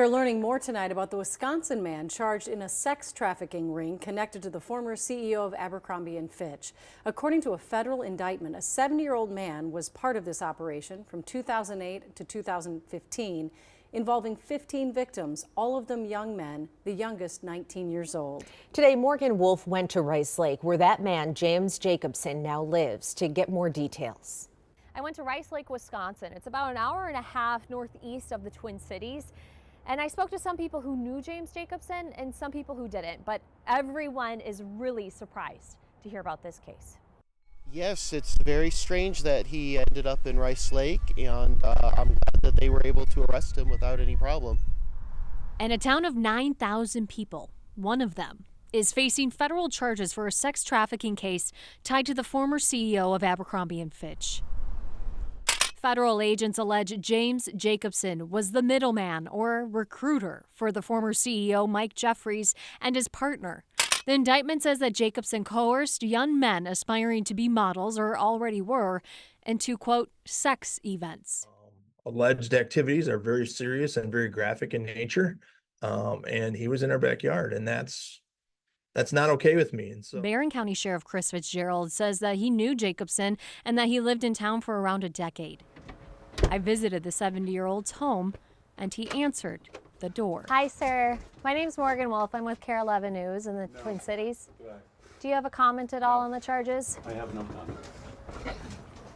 We're learning more tonight about the Wisconsin man charged in a sex trafficking ring connected to the former CEO of Abercrombie Fitch. According to a federal indictment, a 70-year-old man was part of this operation from 2008 to 2015, involving 15 victims, all of them young men, the youngest 19 years old. Today, Morgan Wolfe went to Rice Lake, where that man, James Jacobsen, now lives, to get more details. I went to Rice Lake, Wisconsin. It's about an hour and a half northeast of the Twin Cities. And I spoke to some people who knew James Jacobsen and some people who didn't, but everyone is really surprised to hear about this case. Yes, it's very strange that he ended up in Rice Lake, and I'm glad that they were able to arrest him without any problem. In a town of 9,000 people, one of them is facing federal charges for a sex trafficking case tied to the former CEO of Abercrombie Fitch. Federal agents allege James Jacobsen was the middleman or recruiter for the former CEO Mike Jeffries and his partner. The indictment says that Jacobsen coerced young men aspiring to be models or already were into, quote, sex events. Alleged activities are very serious and very graphic in nature, and he was in our backyard, and that's not okay with me. And so Barron County Sheriff Chris Fitzgerald says that he knew Jacobsen and that he lived in town for around a decade. I visited the 70-year-old's home, and he answered the door. Hi, sir. My name's Morgan Wolfe. I'm with KARE 11 News in the Twin Cities. Do you have a comment at all on the charges? I have no comment.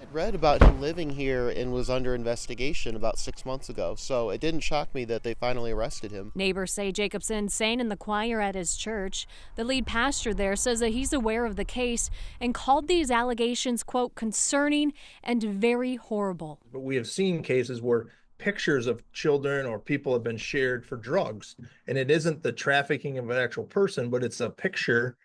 I'd read about him living here and was under investigation about 6 months ago, so it didn't shock me that they finally arrested him. Neighbors say Jacobsen sang in the choir at his church. The lead pastor there says that he's aware of the case and called these allegations, quote, concerning and very horrible. but we have seen cases where pictures of children or people have been shared for drugs, and it isn't the trafficking of an actual person, but it's a picture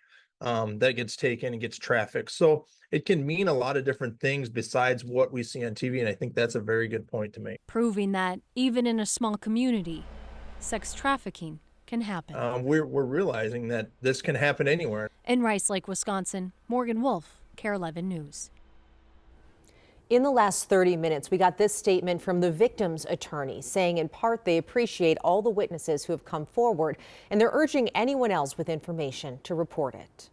that gets taken and gets trafficked. So it can mean a lot of different things besides what we see on TV, and I think that's a very good point to make. Proving that even in a small community, sex trafficking can happen. We're realizing that this can happen anywhere. In Rice Lake, Wisconsin, Morgan Wolfe, KARE 11 News. In the last 30 minutes, we got this statement from the victim's attorney saying in part they appreciate all the witnesses who have come forward and they're urging anyone else with information to report it.